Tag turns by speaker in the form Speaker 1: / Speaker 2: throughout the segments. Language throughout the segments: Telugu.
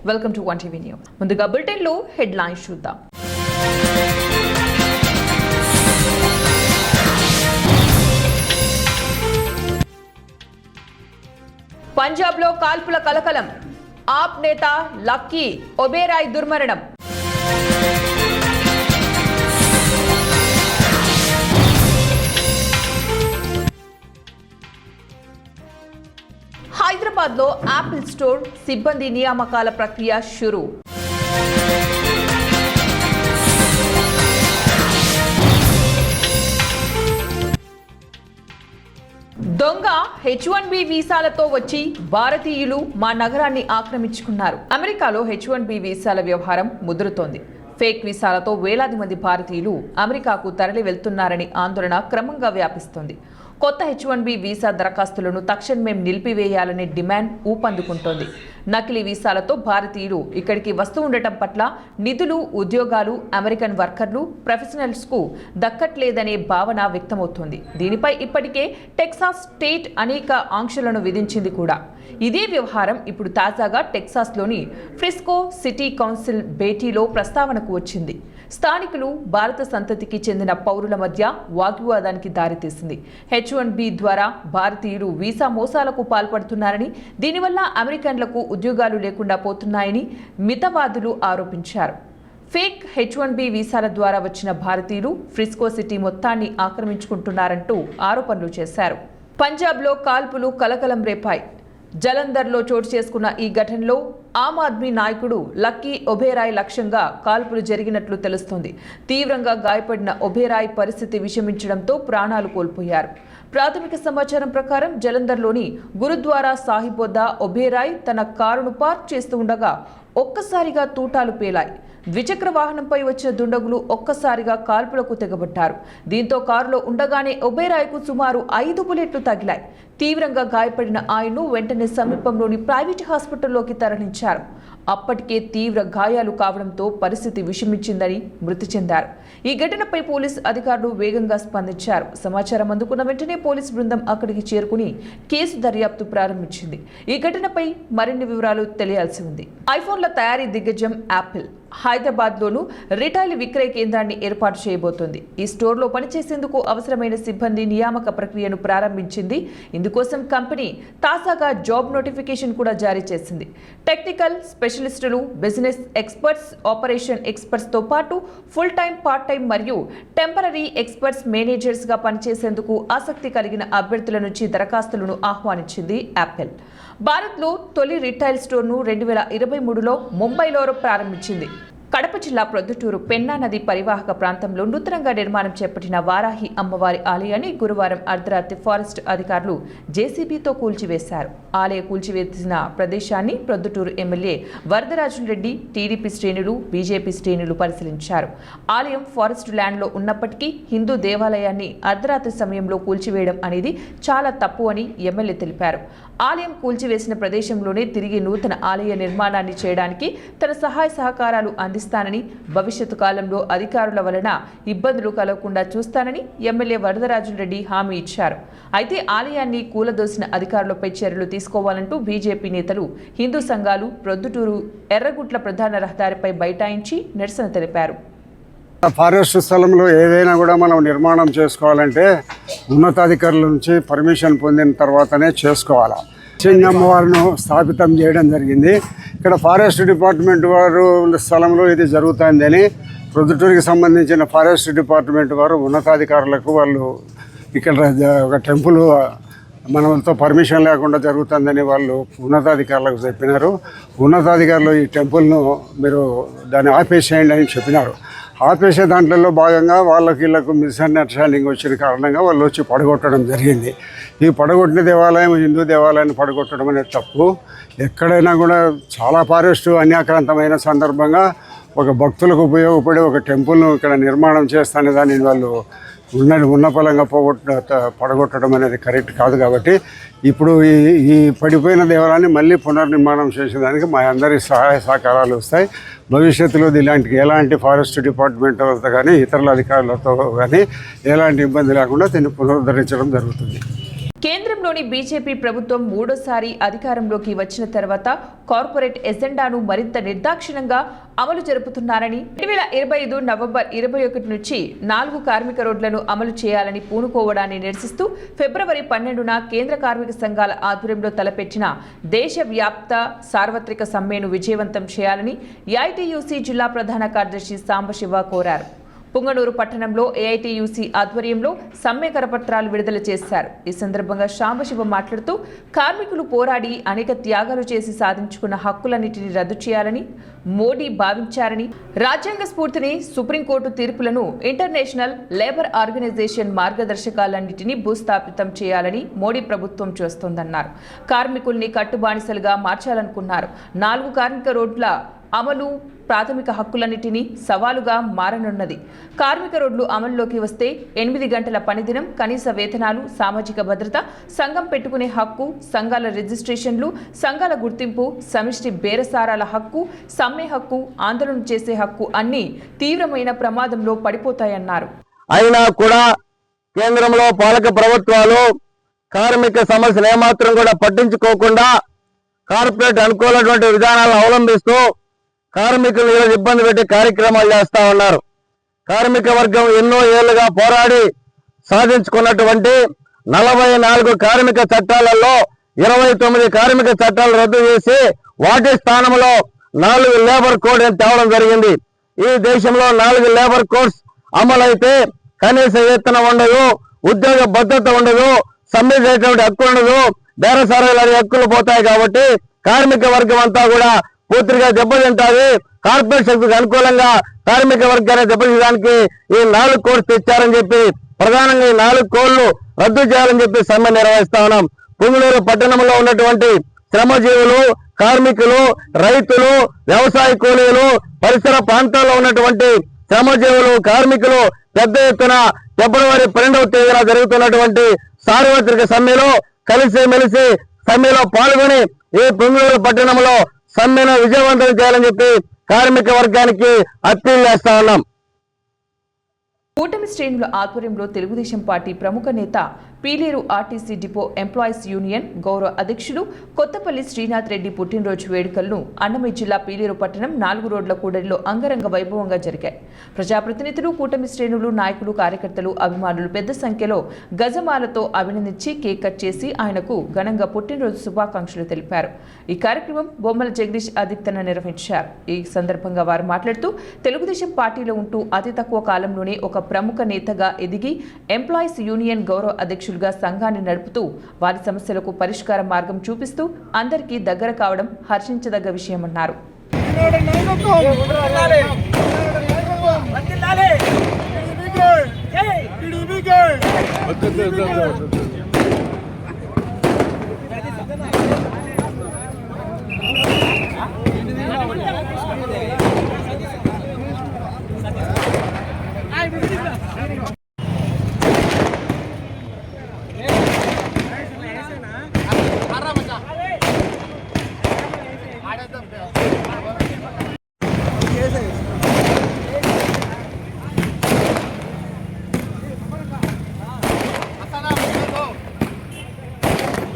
Speaker 1: Welcome to 1 TV news. ముందుగా బులెటిన్ లో హెడ్లైన్స్ చూద్దాం. పంజాబ్ లో కాల్పుల కలకలం. ఆప్ నేత లక్కీ ఒబేరాయ్ దుర్మరణం. హైదరాబాద్ లో యాపిల్ స్టోర్ సిబ్బంది నియామకాల ప్రక్రియ షురూ. దొంగ H1B వీసాలతో వచ్చి భారతీయులు మా నగరాన్ని ఆక్రమించుకున్నారు. అమెరికాలో H1B వీసాల వ్యవహారం ముదురుతోంది. ఫేక్ వీసాలతో వేలాది మంది భారతీయులు అమెరికాకు తరలి వెళ్తున్నారని ఆందోళన క్రమంగా వ్యాపిస్తోంది. కొత్త H1B వీసా దరఖాస్తులను తక్షణమే నిలిపివేయాలనే డిమాండ్ ఊపందుకుంటోంది. నకిలీ వీసాలతో భారతీయులు ఇక్కడికి వస్తూ ఉండటం పట్ల నిధులు, ఉద్యోగాలు అమెరికన్ వర్కర్లు, ప్రొఫెషనల్స్కు దక్కట్లేదనే భావన వ్యక్తమవుతోంది. దీనిపై ఇప్పటికే టెక్సాస్ స్టేట్ అనేక ఆంక్షలను విధించింది కూడా. ఇదే వ్యవహారం ఇప్పుడు తాజాగా టెక్సాస్లోని ఫ్రిస్కో సిటీ కౌన్సిల్ భేటీలో ప్రస్తావనకు వచ్చింది. స్థానికులు, భారత సంతతికి చెందిన పౌరుల మధ్య వాగ్వివాదానికి దారితీసింది. H1B ద్వారా భారతీయులు వీసా మోసాలకు పాల్పడుతున్నారని, దీనివల్ల అమెరికన్లకు ఉద్యోగాలు లేకుండా పోతున్నాయని మితవాదులు ఆరోపించారు. ఫేక్ H1B వీసాల ద్వారా వచ్చిన భారతీయులు ఫ్రిస్కో సిటీ మొత్తాన్ని ఆక్రమించుకుంటున్నారంటూ ఆరోపణలు చేశారు. పంజాబ్లో కాల్పులు కలకలం రేపాయి. జలంధర్లో చోటు చేసుకున్న ఈ ఘటనలో ఆమ్ ఆద్మీ నాయకుడు లక్కీ ఒబేరాయ్ లక్ష్యంగా కాల్పులు జరిగినట్లు తెలుస్తోంది. తీవ్రంగా గాయపడిన ఒబేరాయ్ పరిస్థితి విషమించడంతో ప్రాణాలు కోల్పోయారు. ప్రాథమిక సమాచారం ప్రకారం జలంధర్లోని గురుద్వారా సాహిబ్ వద్ద ఒబేరాయ్ తన కారును పార్క్ చేస్తూ ఉండగా ఒక్కసారిగా తూటాలు పేలాయి. ద్విచక్ర వాహనంపై వచ్చిన దుండగులు ఒక్కసారిగా కాల్పులకు తెగబట్టారు. దీంతో కారులో ఉండగానే ఒబేరాయ్కు సుమారు 5 బుల్లెట్లు తగిలాయి. తీవ్రంగా గాయపడిన ఆయన్ను వెంటనే సమీపంలోని ప్రైవేట్ హాస్పిటల్లోకి తరలించారు. అప్పటికే తీవ్ర గాయాలు కావడంతో పరిస్థితి విషమించిందని మృతి చెందారు. ఈ ఘటనపై పోలీసు అధికారులు వేగంగా స్పందించారు. సమాచారం అందుకున్న వెంటనే పోలీసు బృందం అక్కడికి చేరుకుని కేసు దర్యాప్తు ప్రారంభించింది. ఈ ఘటనపై మరిన్ని వివరాలు తెలియాల్సి ఉంది. ఐఫోన్ల తయారీ దిగ్గజం యాపిల్ హైదరాబాద్లోనూ రిటైల్ విక్రయ కేంద్రాన్ని ఏర్పాటు చేయబోతోంది. ఈ స్టోర్లో పనిచేసేందుకు అవసరమైన సిబ్బంది నియామక ప్రక్రియను ప్రారంభించింది. ఇందుకోసం కంపెనీ తాజాగా జాబ్ నోటిఫికేషన్ కూడా జారీ చేసింది. టెక్నికల్ స్పెషలిస్టులు, బిజినెస్ ఎక్స్పర్ట్స్, ఆపరేషన్ ఎక్స్పర్ట్స్తో పాటు ఫుల్ టైం, పార్ట్ టైం మరియు టెంపరరీ ఎక్స్పర్ట్స్ మేనేజర్స్గా పనిచేసేందుకు ఆసక్తి కలిగిన అభ్యర్థుల నుంచి దరఖాస్తులను ఆహ్వానించింది యాపిల్. భారత్లో తొలి రిటైల్ స్టోర్ను 2023లో ముంబైలో ప్రారంభించింది. కడప జిల్లా ప్రొద్దుటూరు పెన్నా నది పరివాహక ప్రాంతంలో నూతనంగా నిర్మాణం చేపట్టిన వారాహి అమ్మవారి ఆలయాన్ని గురువారం అర్ధరాత్రి ఫారెస్ట్ అధికారులు జేసీబీతో కూల్చివేశారు. ఆలయ కూల్చివేసిన ప్రదేశాన్ని ప్రొద్దుటూరు ఎమ్మెల్యే వరదరాజులరెడ్డి, టీడీపీ శ్రేణులు, బీజేపీ శ్రేణులు పరిశీలించారు. ఆలయం ఫారెస్ట్ ల్యాండ్లో ఉన్నప్పటికీ హిందూ దేవాలయాన్ని అర్ధరాత్రి సమయంలో కూల్చివేయడం అనేది చాలా తప్పు అని ఎమ్మెల్యే తెలిపారు. ఆలయం కూల్చివేసిన ప్రదేశంలోనే తిరిగి నూతన ఆలయ నిర్మాణాన్ని చేయడానికి తన సహాయ సహకారాలు అందిస్తానని, భవిష్యత్తు కాలంలో అధికారుల వలన ఇబ్బందులు కలగకుండా చూస్తానని ఎమ్మెల్యే వరదరాజులరెడ్డి హామీ ఇచ్చారు. అయితే ఆలయాన్ని కూలదోసిన అధికారులపై చర్యలు తీసుకోవాలంటూ బీజేపీ నేతలు, హిందూ సంఘాలు ప్రొద్దుటూరు ఎర్రగుట్ల ప్రధాన రహదారిపై బైఠాయించి నిరసన తెలిపారు.
Speaker 2: ఫారెస్ట్ స్థలంలో ఏదైనా కూడా మనం నిర్మాణం చేసుకోవాలంటే ఉన్నతాధికారుల నుంచి పర్మిషన్ పొందిన తర్వాతనే చేసుకోవాలి. సింగమ్మవారిని స్థాపితం చేయడం జరిగింది. ఇక్కడ ఫారెస్ట్ డిపార్ట్మెంట్ వారు స్థలంలో ఇది జరుగుతుందని ప్రొద్దుటూరుకి సంబంధించిన ఫారెస్ట్ డిపార్ట్మెంట్ వారు ఉన్నతాధికారులకు వాళ్ళు ఇక్కడ ఒక టెంపుల్ మనతో పర్మిషన్ లేకుండా జరుగుతుందని వాళ్ళు ఉన్నతాధికారులకు చెప్పినారు. ఉన్నతాధికారులు ఈ టెంపుల్ను మీరు దాన్ని ఆపేసేయండి అని చెప్పినారు. ఆపేసే దాంట్లో భాగంగా వాళ్ళకి వీళ్ళకు మిస్అండర్స్టాండింగ్ వచ్చిన కారణంగా వాళ్ళు వచ్చి పడగొట్టడం జరిగింది. ఈ పడగొట్టిన దేవాలయం హిందూ దేవాలయాన్ని పడగొట్టడం అనేది తప్పు. ఎక్కడైనా కూడా చాలా ఫారెస్టు అన్యాక్రాంతమైన సందర్భంగా ఒక భక్తులకు ఉపయోగపడే ఒక టెంపుల్ను ఇక్కడ నిర్మాణం చేస్తానే దాన్ని వాళ్ళు ఉన్న ఫలంగా పడగొట్టడం అనేది కరెక్ట్ కాదు. కాబట్టి ఇప్పుడు ఈ పడిపోయిన దేవాలయాన్ని మళ్ళీ పునర్నిర్మాణం చేసేదానికి మా అందరి సహాయ సహకారాలు వస్తాయి. భవిష్యత్తులో ఇలాంటి ఎలాంటి ఫారెస్ట్ డిపార్ట్మెంట్ వాళ్ళతో కానీ ఇతరుల అధికారులతో కానీ ఎలాంటి ఇబ్బంది లేకుండా దీన్ని పునరుద్ధరించడం జరుగుతుంది.
Speaker 1: కేంద్రంలో రాష్ట్రంలోని బీజేపీ ప్రభుత్వం మూడోసారి అధికారంలోకి వచ్చిన తర్వాత కార్పొరేట్ ఎజెండాను మరింత నిర్దాక్షిణ్యంగా అమలు జరుపుతున్నారని 2025 నవంబర్ 21 నుంచి 4 కార్మిక రోడ్లను అమలు చేయాలని పూనుకోవడాన్ని నిరసిస్తూ ఫిబ్రవరి 12న కేంద్ర కార్మిక సంఘాల ఆధ్వర్యంలో తలపెట్టిన దేశవ్యాప్త సార్వత్రిక సమ్మెను విజయవంతం చేయాలని ఏఐటీయూసీ జిల్లా ప్రధాన కార్యదర్శి సాంబశివ కోరారు. పుంగనూరు పట్టణంలో ఏఐటీయూసీ ఆధ్వర్యంలో సమ్మె కరపత్రాలు విడుదల చేశారు. ఈ సందర్భంగా సాంబశివ మాట్లాడుతూ కార్మికులు పోరాడి అనేక త్యాగాలు చేసి సాధించుకున్న హక్కులన్నింటినీ రద్దు చేయాలని మోడీ భావించారని, రాజ్యాంగ స్ఫూర్తిని, సుప్రీంకోర్టు తీర్పులను, ఇంటర్నేషనల్ లేబర్ ఆర్గనైజేషన్ మార్గదర్శకాలన్నింటినీ భూస్థాపితం చేయాలని మోడీ ప్రభుత్వం చేస్తోందన్నారు. కార్మికుల్ని కట్టుబానిసలుగా మార్చాలనుకున్నారు. 4 కార్మిక రోడ్ల అమలు ప్రాథమిక హక్కులన్నింటినీ సవాలుగా మారనున్నది. కార్మిక రోడ్లు అమలులోకి వస్తే 8 గంటల పనిదినం, కనీస వేతనాలు, సామాజిక భద్రత, సంఘం పెట్టుకునే హక్కు, సంఘాల రిజిస్ట్రేషన్లు, సంఘాల గుర్తింపు, సమిష్టి బేరసారాల హక్కు, సమ్మె హక్కు, ఆందోళన చేసే హక్కు అన్నీ తీవ్రమైన ప్రమాదంలో పడిపోతాయన్నారు.
Speaker 3: అయినా కూడా కేంద్రంలో పాలక ప్రభుత్వాలు కార్మిక సమస్యలు ఏమాత్రం కూడా పట్టించుకోకుండా కార్పొరేట్ అనుకూలటువంటి విధానాలను అవలంబిస్తూ కార్మికులు ఇబ్బంది పెట్టే కార్యక్రమాలు చేస్తా ఉన్నారు. కార్మిక వర్గం ఎన్నో ఏళ్లుగా పోరాడి సాధించుకున్నటువంటి 44 కార్మిక చట్టాలలో 29 కార్మిక చట్టాలు రద్దు చేసి వాటి స్థానంలో 4 లేబర్ కోడ్ తేవడం జరిగింది. ఈ దేశంలో 4 లేబర్ కోడ్స్ అమలైతే కనీస వేతనం ఉండదు, ఉద్యోగ భద్రత ఉండదు, సమ్మె చేసేటువంటి హక్కు ఉండదు, బేరసారాలు హక్కులు పోతాయి. కాబట్టి కార్మిక వర్గం అంతా కూడా పూర్తిగా దెబ్బతింటాది. కార్పొరేట్ శక్తికి అనుకూలంగా కార్మిక వర్గాన్ని దెబ్బతీయడానికి ఈ 4 కోడ్స్ తెచ్చారని చెప్పి ప్రధానంగా ఈ 4 కోడ్లు రద్దు చేయాలని చెప్పి సమ్మె నిర్వహిస్తా ఉన్నాం. పుంగనూరు పట్టణంలో ఉన్నటువంటి శ్రమజీవులు, కార్మికులు, రైతులు, వ్యవసాయ కూలీలు, పరిసర ప్రాంతాల్లో ఉన్నటువంటి శ్రమజీవులు, కార్మికులు పెద్ద ఎత్తున ఫిబ్రవరి 12వ తేదీన జరుగుతున్నటువంటి సార్వత్రిక సమ్మెలో కలిసిమెలిసి సమ్మెలో పాల్గొని ఈ పుంగనూరు పట్టణంలో సమ్మెను విజయవంతం చేయాలని చెప్పి కార్మిక వర్గానికి అప్పీల్ చేస్తా ఉన్నాం.
Speaker 1: కూటమి శ్రేణుల ఆధ్వర్యంలో తెలుగుదేశం పార్టీ ప్రముఖ నేత Pileru RTC depot employees union గౌరవ అధ్యక్షులు కొత్తపల్లి శ్రీనాథ్ రెడ్డి పుట్టినరోజు వేడుకలను అన్నమయ్య జిల్లా పీలేరు పట్టణం 4 రోడ్ల కూడలిలో అంగరంగ వైభవంగా జరిగాయి. ప్రజాప్రతినిధులు, కూటమి శ్రేణులు, నాయకులు, కార్యకర్తలు, అభిమానులు పెద్ద సంఖ్యలో గజమాలతో అభినందించి కేక్ కట్ చేసి ఆయనకు ఘనంగా పుట్టినరోజు శుభాకాంక్షలు తెలిపారు. ఈ కార్యక్రమం బొమ్మల జగదీష్ అధ్యక్షతన నిర్వహించారు. ఈ సందర్భంగా వారు మాట్లాడుతూ తెలుగుదేశం పార్టీలో ఉంటూ అతి తక్కువ కాలంలోనే ఒక ప్రముఖ నేతగా ఎదిగి ఎంప్లాయీస్ యూనియన్ గౌరవ అధ్యక్షులుగా సంఘాన్ని నడుపుతూ వారి సమస్యలకు పరిష్కార మార్గం చూపిస్తూ అందరికీ దగ్గర కావడం హర్షించదగ్గ విషయమన్నారు.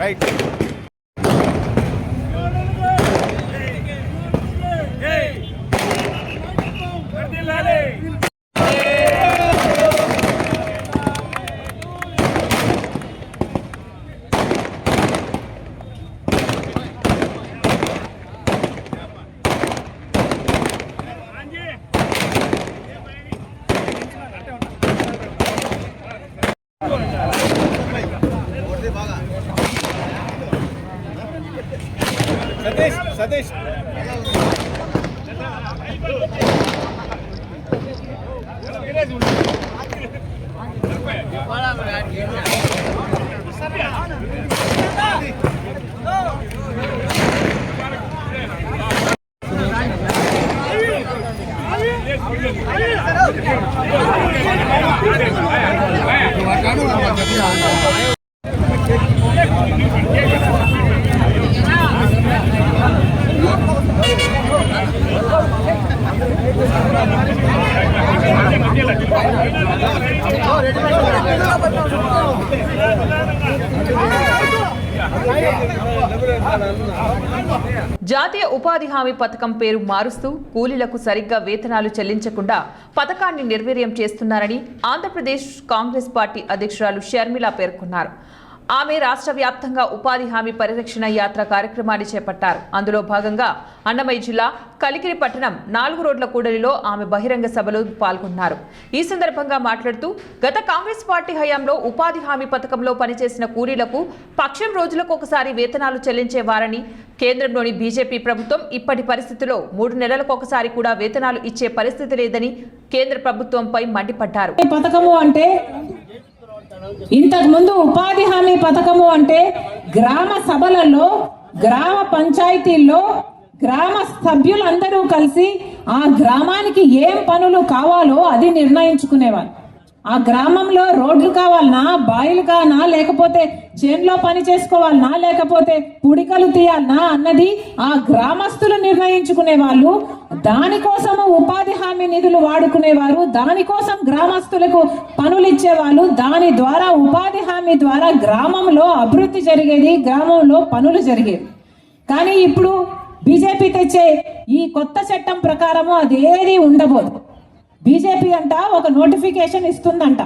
Speaker 4: రైట్ సతీష్
Speaker 5: Ready,
Speaker 1: జాతీయ ఉపాధి హామీ పథకం పేరు మారుస్తూ కూలీలకు సరిగ్గా వేతనాలు చెల్లించకుండా పథకాన్ని నిర్వీర్యం చేస్తున్నారని ఆంధ్రప్రదేశ్ కాంగ్రెస్ పార్టీ అధ్యక్షురాలు షర్మిల పేర్కొన్నారు. ఆమె రాష్ట్ర వ్యాప్తంగా ఉపాధి హామీ పరిరక్షణ యాత్ర కార్యక్రమాన్ని చేపట్టారు. అందులో భాగంగా అన్నమయ్య జిల్లా కలికిరి పట్టణం 4 రోడ్ల కూడలిలో ఆమె బహిరంగ సభలో పాల్గొన్నారు. ఈ సందర్భంగా మాట్లాడుతూ గత కాంగ్రెస్ పార్టీ హయాంలో ఉపాధి హామీ పథకంలో పనిచేసిన కూలీలకు పక్షం రోజులకు ఒకసారి వేతనాలు చెల్లించేవారని, కేంద్రంలోని బీజేపీ ప్రభుత్వం ఇప్పటి పరిస్థితిలో 3 నెలలకు ఒకసారి కూడా వేతనాలు ఇచ్చే పరిస్థితి లేదని కేంద్ర ప్రభుత్వంపై మండిపడ్డారు.
Speaker 5: పథకము అంటే ఇంతకు ముందు ఉపాధి హామీ పథకము అంటే గ్రామ సభలలో, గ్రామ పంచాయతీల్లో గ్రామ సభ్యులందరూ కలిసి ఆ గ్రామానికి ఏం పనులు కావాలో అది నిర్ణయించుకునేవారు. ఆ గ్రామంలో రోడ్లు కావాలనా, బాయిలు కావాలనా, లేకపోతే చేన్లో పని చేసుకోవాలనా, లేకపోతే పుడికలు తీయాలనా అన్నది ఆ గ్రామస్తులు నిర్ణయించుకునే వాళ్ళు. దానికోసము ఉపాధి హామీ నిధులు వాడుకునేవారు, దానికోసం గ్రామస్తులకు పనులు ఇచ్చేవాళ్ళు. దాని ద్వారా ఉపాధి హామీ ద్వారా గ్రామంలో అభివృద్ధి జరిగేది, గ్రామంలో పనులు జరిగేది. కానీ ఇప్పుడు బీజేపీ తెచ్చే ఈ కొత్త చట్టం ప్రకారము అదేది ఉండబోదు. బీజేపీ అంట ఒక నోటిఫికేషన్ ఇస్తుందంట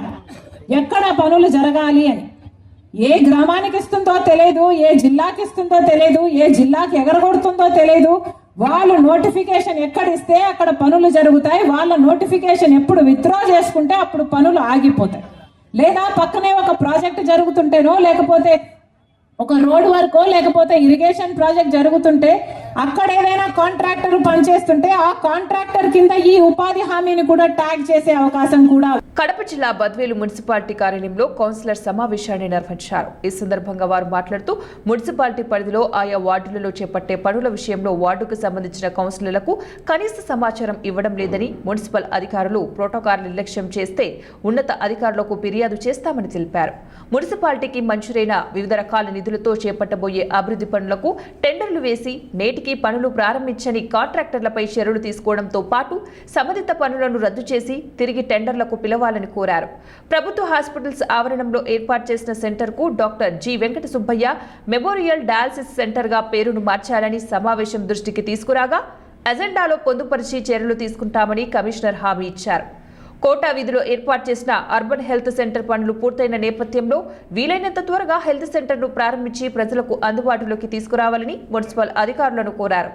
Speaker 5: ఎక్కడ పనులు జరగాలి అని. ఏ గ్రామానికి ఇస్తుందో తెలియదు, ఏ జిల్లాకి ఇస్తుందో తెలియదు, ఏ జిల్లాకి ఎగరగొడుతుందో తెలియదు. వాళ్ళు నోటిఫికేషన్ ఎక్కడ ఇస్తే అక్కడ పనులు జరుగుతాయి. వాళ్ళ నోటిఫికేషన్ ఎప్పుడు విత్డ్రా చేసుకుంటే అప్పుడు పనులు ఆగిపోతాయి. లేదా పక్కనే ఒక ప్రాజెక్ట్ జరుగుతుంటేనో, లేకపోతే ఒక రోడ్ వర్కో, లేకపోతే ఇరిగేషన్ ప్రాజెక్ట్ జరుగుతుంటే అక్కడ ఏదైనా కాంట్రాక్టర్ పనిచేస్తుంటే ఆ కాంట్రాక్టర్ కింద ఈ ఉపాధి హామీని కూడా ట్యాగ్ చేసే అవకాశం కూడా.
Speaker 1: కడప జిల్లా బద్వేలు మున్సిపాలిటీ కార్యాలయంలో కౌన్సిలర్ సమావేశాన్ని నిర్వహించారు. ఈ సందర్భంగా వారు మాట్లాడుతూ మున్సిపాలిటీ పరిధిలో ఆయా వార్డులలో చేపట్టే పనుల విషయంలో వార్డుకు సంబంధించిన కౌన్సిలర్లకు కనీస సమాచారం ఇవ్వడం లేదని, మున్సిపల్ అధికారులు ప్రోటోకాల్ నిర్లక్ష్యం చేస్తే ఉన్నత అధికారులకు ఫిర్యాదు చేస్తామని తెలిపారు. మున్సిపాలిటీకి మంజూరైన వివిధ రకాల నిధులతో చేపట్టబోయే అభివృద్ధి పనులకు టెండర్లు వేసి నేటికి పనులు ప్రారంభించని కాంట్రాక్టర్లపై చర్యలు తీసుకోవడంతో పాటు సంబంధిత పనులను రద్దు చేసి తిరిగి టెండర్లకు పిలవాలని కోరారు. ప్రభుత్వ హాస్పిటల్స్ ఆవరణంలో ఏర్పాటు చేసిన సెంటర్కు doctor G Venkata Subbaiah memorial dialysis సెంటర్గా పేరును మార్చాలని సమావేశం దృష్టికి తీసుకురాగా అజెండాలో పొందుపరిచి చర్యలు తీసుకుంటామని కమిషనర్ హామీ ఇచ్చారు. కోటా వీధిలో ఏర్పాటు చేసిన అర్బన్ హెల్త్ సెంటర్ పనులు పూర్తయిన నేపథ్యంలో వీలైనంత త్వరగా హెల్త్ సెంటర్ను ప్రారంభించి ప్రజలకు అందుబాటులోకి తీసుకురావాలని మున్సిపల్ అధికారులను కోరారు.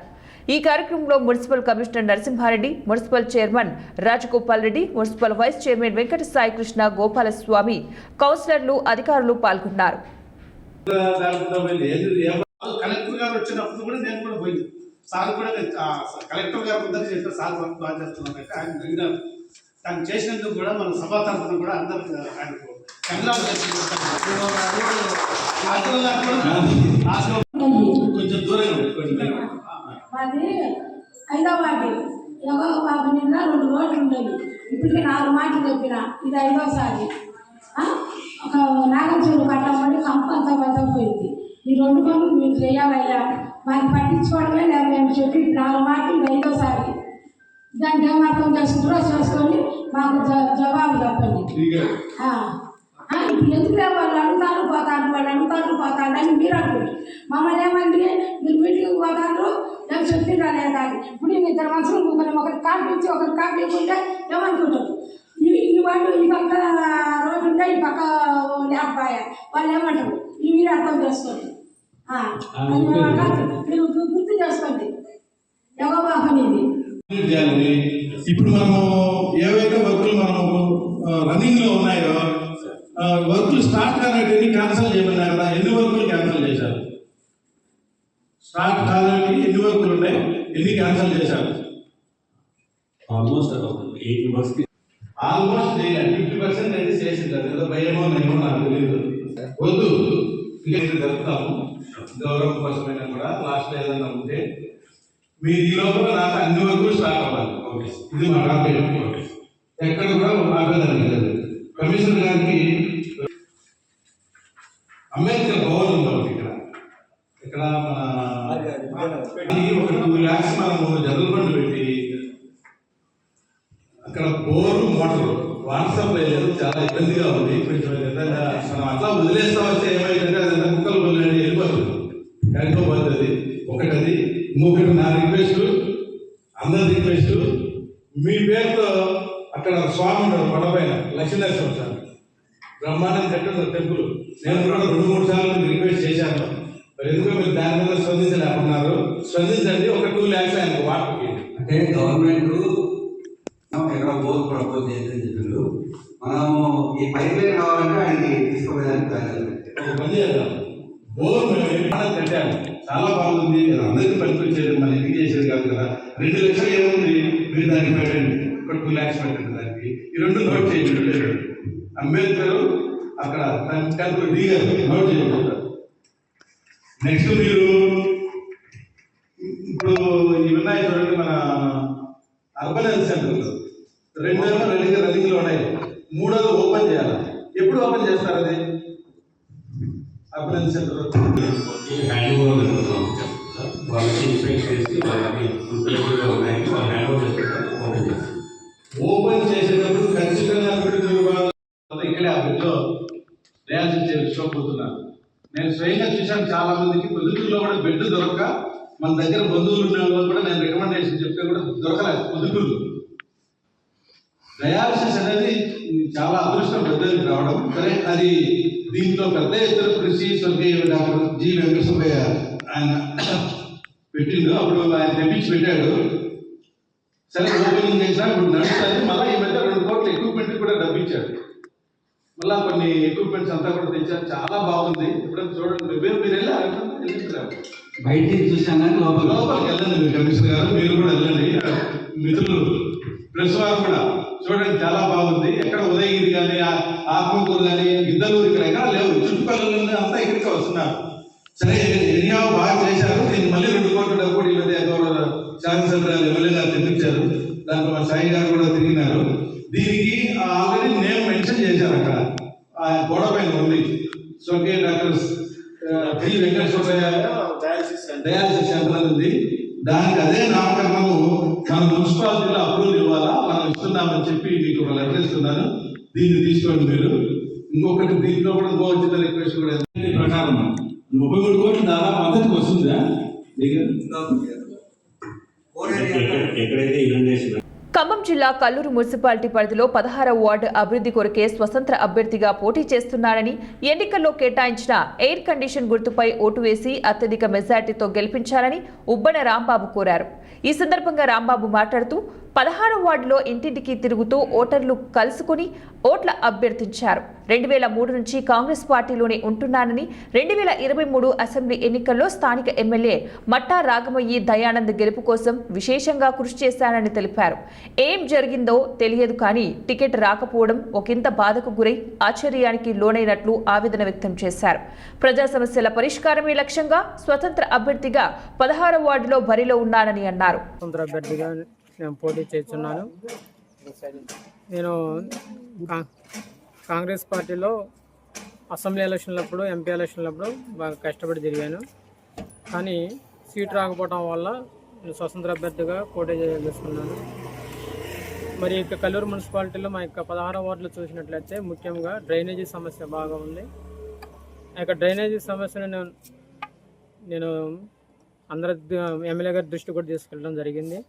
Speaker 1: ఈ కార్యక్రమంలో municipal commissioner Narasimha Reddy, municipal chairman Rajagopal Reddy, municipal vice chairman Venkata Sai Krishna, Gopalaswamy, కౌన్సిలర్లు, అధికారులు పాల్గొన్నారు.
Speaker 6: కలెక్టర్ గారు వచ్చినప్పుడు కూడా నేను కూడా పోయింది. సార్ కూడా కలెక్టర్ గారు అందరూ చేస్తారు, సార్ వర్క్ బాగా చేస్తున్నారంటే ఆయన అడిగినారు. తను చేసినందుకు కూడా మన సభా తరఫున కూడా అందరికి ఆయనకు కొంచెం దూరంగా పెట్టుకోండి.
Speaker 7: మాది 5వ వార్డు. ఎవరో బాబు నిన్న 2 రోడ్లు ఉండేవి, ఇప్పటికి 4 మాటలు చెప్పిన. ఇది 5వసారి. ఒక నాగంచెరువు కట్టబడి కంపంతా బతకపోయింది. ఈ 2 పనులు మీరు చేయాలయ్యా, మాకు పట్టించుకోవడమే లేదు. మేము చెప్పి 4 మాటలు 5వసారి. దానికి ఏమాత్రం చేసుకుంటారో చేసుకొని మాకు జవాబు చెప్పండి. ఇప్పుడు ఎందుకు వాళ్ళు అడుగుతారు పోతారు, వాళ్ళు అడుగుతారు పోతారు అని మీరు అనుకుంటారు. మమ్మల్ని ఏమంటే మీరు మీటింగ్కి పోతారు, నేను చెప్పిందా లేదా అని. ఇప్పుడు 2 మనుషులు కూర్చొని ఒకరికి కాపీ ఇచ్చి ఒకరికి కాపీ ఇవ్వకుంటే ఏమనుకుంటారు? ఈ వాళ్ళు ఈ పక్క రోడ్డు ఉంటే ఈ పక్క లేకపోయా వాళ్ళు ఏమంటారు? మీరు అర్థం చేసుకోండి, మీరు గుర్తు చేసుకోండి. ఎవో అనేది
Speaker 6: ఇప్పుడు మనము ఏవైతే వర్కులు మనము రన్నింగ్ లో ఉన్నాయో వర్కులు స్టార్ట్ కానట్టు క్యాన్సిల్ చేయమన్నా కదా. ఎన్ని వర్కులు క్యాన్సిల్ చేశారు? స్టార్ట్ కానట్టు ఎన్ని వర్కులు ఉన్నాయి, ఎన్ని క్యాన్సిల్ చేశారు?
Speaker 8: ఆల్మోస్ట్ 50%
Speaker 6: అయితే చేసింటారు. ఏదో భయమో నేమో నాకు తెలియదు. వద్దు, జరుపుతాము గౌరవం కోసమైనా కూడా. లాస్ట్ ఏదైనా ఉంటే మీరు ఈ లోపల నాకు అన్ని వరకు స్టార్ట్ అవ్వాలి. ఇది మా టార్గెట్. ఎక్కడ కూడా ఆపేదానికి లేదు. కమిషనర్ గారికి అంబేద్కర్ భవన్ ఉంది ఇక్కడ ఒక 2 lakhs మనము జనరల్ ఫండ్ పెట్టి అక్కడ బోరు మోటార్ వాటర్ సప్లై లేదు, చాలా ఇబ్బందిగా ఉంది. కొంచెం మనం అట్లా వదిలేస్తా వస్తే ఏమైందంటే అది ముక్కలు వెళ్ళిపోతుంది, కనుకోబోతుంది. పేరుతో అక్కడ స్వామి ఉన్నాడు కొండపైన లక్ష్మీనరసింహ స్వామి బ్రహ్మాండం కట్టిన టెంపుల్. నేను కూడా 2-3 సార్లు రిక్వెస్ట్ చేశాను. మరి ఎందుకో మీరు దాని మీద స్పందించలేకున్నారు. స్పందించండి. ఒక 2 lakhs ఆయనకు వాటర్కి.
Speaker 8: అంటే గవర్నమెంట్ ఎక్కడ బోర్ ప్రపోజ్ చేసింది చెప్పిండు. మనము ఈ పైప్ లైన్ కావాలంటే ఆయనకి తీసుకోవడానికి
Speaker 6: ఒక పని చేద్దాం. బోర్ మేము కట్టాము, చాలా బాగుంది. అందరికీ పనికొచ్చేది, మన ఇంటికి చేసేది కాదు కదా. 2 లక్షలు ఏముంది, మీరు దానికి పెట్టండి. ఒక 2 lakhs పెట్టండి దానికి. ఈ 2 నోట్ చేయండి. అంబేద్కర్ అక్కడ టెంపుల్ దిగారు, నోట్ చేయండి. నెక్స్ట్ మీరు ఇప్పుడు ఈ ఉన్నాయి చూడండి, మన అర్బన్ హెల్త్ సెంటర్లు 2 రన్నింగ్లో ఉన్నాయి. 3వ ఓపెన్ చేయాలి. ఎప్పుడు ఓపెన్ చేస్తారు అది? అర్బన్ హెల్త్ సెంటర్ ఓపెన్ చేసేటప్పుడు ఖచ్చితంగా ఇక్కడే ఆ బెడ్లో డయాలసిస్ చేసుకోబోతున్నారు. నేను స్వయంగా చూశాను. చాలా మందికి పొద్దుటూరులో కూడా బెడ్ దొరక, మన దగ్గర బంధువులు ఉన్న వాళ్ళు కూడా నేను రికమెండేషన్ చెప్తే కూడా దొరకలేదు పొద్దుటూరులో. డయాలసిస్ అనేది చాలా అదృష్టం పెద్దది రావడం. సరే, అది దీంట్లో పెద్ద ఎత్తున కృషి స్వర్గీయ డాక్టర్ జి వెంకటసుబ్బయ్య ఆయన పెట్టిండు. అప్పుడు ఆయన తెప్పించి పెట్టాడు. సరే, ఓపెనింగ్ చేసినా ఇప్పుడు నడుస్తుంది. మళ్ళీ ఈ మధ్య 2 కోట్ల ఎక్విప్మెంట్ కూడా డబ్బిచ్చాడు. మళ్ళీ కొన్ని ఎక్విప్మెంట్స్ అంతా కూడా తెచ్చారు. చాలా బాగుంది. ఇప్పుడు చూడండి, మీరు వెళ్ళారు
Speaker 8: బయటికి చూసాను.
Speaker 6: లోపలికి వెళ్ళండి మీరు, కమిషనర్ గారు మీరు కూడా వెళ్ళండి. మిత్రులు ప్రెస్ వారు కూడా చూడండి, చాలా బాగుంది. ఎక్కడ ఉదయగిరి కానీ ఆత్మకూరు కానీ గిద్దలూరు ఇక్కడ ఎక్కడ లేవు. చుట్టుపక్కల అంతా ఇక్కడికి వస్తున్నారు. సరే, ఏరియా బాగా చేశారు. దీన్ని మళ్ళీ 2 కోట్ల డబ్బు కూడా ఈ మధ్య శాసనసభ్యులు ఎమ్మెల్యే గారు తెప్పించారు. దాంట్లో మన సాయి గారు కూడా తిరిగినారు. దీనికి ఆల్రెడీ నేమ్ మెన్షన్ చేశారు. అక్కడ ఆ గోడ పైన ఉంది స్వర్గీయ doctor G Venkateswaraiah dialysis centre ఉంది. దానికి అదే నామకరణము మన మున్సిపాలిటీలో అప్రూవల్ ఇవ్వాలా, మనం ఇస్తున్నామని చెప్పి మీకు ఒక లెటర్ ఇస్తున్నాను. దీన్ని తీసుకోండి మీరు. ఇంకొకటి దీంట్లో కూడా వచ్చిన రిక్వెస్ట్ కూడా ప్రకారం 33 కోట్లు దాదాపు మద్దతుకు వస్తుందా?
Speaker 1: ఖమ్మం జిల్లా కల్లూరు మున్సిపాలిటీ పరిధిలో 16వ వార్డు అభివృద్ధి కొరకే స్వతంత్ర అభ్యర్థిగా పోటీ చేస్తున్నానని, ఎన్నికల్లో కేటాయించిన ఎయిర్ కండిషన్ గుర్తుపై ఓటు వేసి అత్యధిక మెజార్టీతో గెలిపించాలని ఉబ్బన రాంబాబు కోరారు. ఈ సందర్భంగా రాంబాబు మాట్లాడుతూ 16వ వార్డులో ఇంటింటికి తిరుగుతూ ఓటర్లు కలుసుకుని ఓట్ల అభ్యర్థించారు. 2003 నుంచి కాంగ్రెస్ పార్టీలోనే ఉంటున్నానని, 2023 అసెంబ్లీ ఎన్నికల్లో స్థానిక ఎమ్మెల్యే మట్టా రాగమయ్యి దయానంద్ గెలుపు కోసం విశేషంగా కృషి చేశానని తెలిపారు. ఏం జరిగిందో తెలియదు కానీ టికెట్ రాకపోవడం ఒకంత బాధకు గురై ఆశ్చర్యానికి లోనైనట్లు ఆవేదన వ్యక్తం చేశారు. ప్రజా సమస్యల పరిష్కారమే లక్ష్యంగా స్వతంత్ర అభ్యర్థిగా 16వ వార్డులో బరిలో ఉన్నానని అన్నారు.
Speaker 9: నేను పోటీ చేస్తున్నాను. నేను కాంగ్రెస్ పార్టీలో అసెంబ్లీ ఎలక్షన్లప్పుడు, ఎంపీ ఎలక్షన్లప్పుడు బాగా కష్టపడి తిరిగాను. కానీ సీట్ రాకపోవడం వల్ల నేను స్వతంత్ర అభ్యర్థిగా పోటీ చేసుకున్నాను. మరి ఇక కల్లూరు మున్సిపాలిటీలో మా యొక్క 16వ వార్డులో చూసినట్లయితే ముఖ్యంగా డ్రైనేజీ సమస్య బాగా ఉంది. ఆ యొక్క డ్రైనేజీ సమస్యను నేను అందరి ఎమ్మెల్యే గారి దృష్టి కూడా తీసుకెళ్ళడం జరిగింది.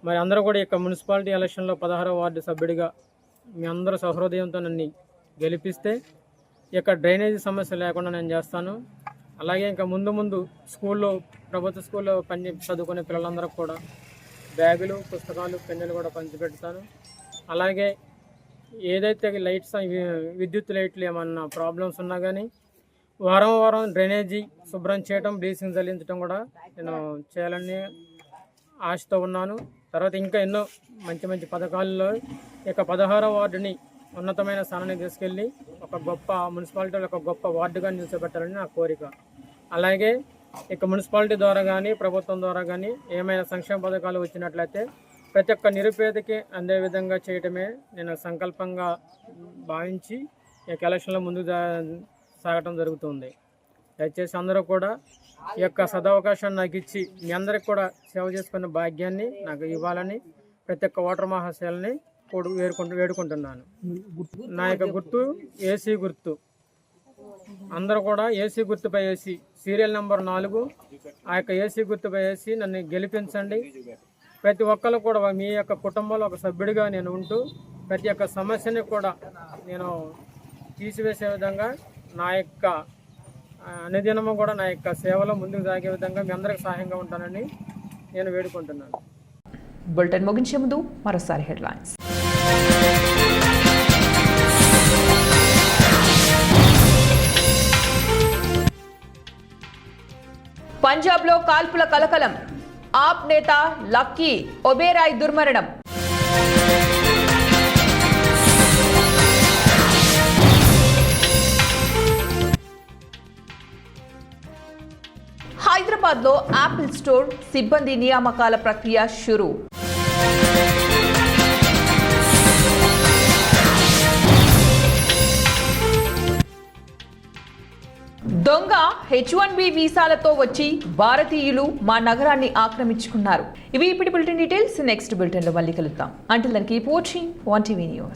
Speaker 9: మరి అందరూ కూడా ఇక మున్సిపాలిటీ ఎలక్షన్లో 16వ వార్డు సభ్యుడిగా మీ అందరూ సహృదయంతో నన్ను గెలిపిస్తే ఇక డ్రైనేజీ సమస్య లేకుండా నేను చేస్తాను. అలాగే ఇంకా ముందు స్కూల్లో, ప్రభుత్వ స్కూల్లో చదువుకునే పిల్లలందరికీ కూడా బ్యాగులు, పుస్తకాలు, పెన్నులు కూడా పంచిపెడతాను. అలాగే ఏదైతే లైట్స్, విద్యుత్ లైట్లు ఏమన్నా ప్రాబ్లమ్స్ ఉన్నా కానీ వారం డ్రైనేజీ శుభ్రం చేయడం, బ్లీచింగ్ చల్లించడం కూడా నేను చేయాలని ఆశతో ఉన్నాను. తర్వాత ఇంకా ఎన్నో మంచి పథకాల్లో ఇక 16వ వార్డుని ఉన్నతమైన స్థానానికి తీసుకెళ్ళి ఒక గొప్ప మున్సిపాలిటీలో ఒక గొప్ప వార్డుగా నిలిచిపెట్టాలని నా కోరిక. అలాగే ఇక మున్సిపాలిటీ ద్వారా కానీ, ప్రభుత్వం ద్వారా కానీ ఏమైనా సంక్షేమ పథకాలు వచ్చినట్లయితే ప్రతి ఒక్క నిరుపేదకి అందే విధంగా చేయటమే నేను సంకల్పంగా భావించి ఈ ఎలక్షన్లో ముందుకు సాగటం జరుగుతుంది. దయచేసి అందరూ కూడా ఈ యొక్క సదవకాశాన్ని నాకు ఇచ్చి మీ అందరికి కూడా సేవ చేసుకునే భాగ్యాన్ని నాకు ఇవ్వాలని ప్రతి ఒక్క ఓటర్ మహాశయాలని వేడుకుంటున్నాను. నా యొక్క గుర్తు ఏసీ గుర్తు. అందరూ కూడా ఏసీ గుర్తుపై వేసి, సీరియల్ నెంబర్ 4, ఆ యొక్క ఏసీ గుర్తుపై వేసి నన్ను గెలిపించండి. ప్రతి ఒక్కరు కూడా మీ యొక్క కుటుంబంలో ఒక సభ్యుడిగా నేను ఉంటూ ప్రతి ఒక్క సమస్యని కూడా నేను తీసివేసే విధంగా నా యొక్క అనుదినము కూడా నా యొక్క సేవలో ముందుకు సాగే విధంగా మీ అందరికి సహాయంగా ఉంటానని నేను వేడుకుంటున్నాను.
Speaker 1: బులెటిన్ ముగించే ముందు మరోసారి హెడ్లైన్స్. పంజాబ్లో కాల్పుల కలకలం. ఆప్ నేత లక్కీ ఒబేరాయ్ దుర్మరణం. హైదరాబాద్లో యాపిల్ స్టోర్ సిబ్బంది నియామకాల ప్రక్రియ షురూ. దొంగ H1B వీసాలతో వచ్చి భారతీయులు మా నగరాన్ని ఆక్రమించుకున్నారు. ఇవి ఇప్పటి బులెటిన్ డీటెయిల్స్. నెక్స్ట్ బులెటిన్లో మళ్ళీ కలుద్దాం. Until then keep watching 1TV news.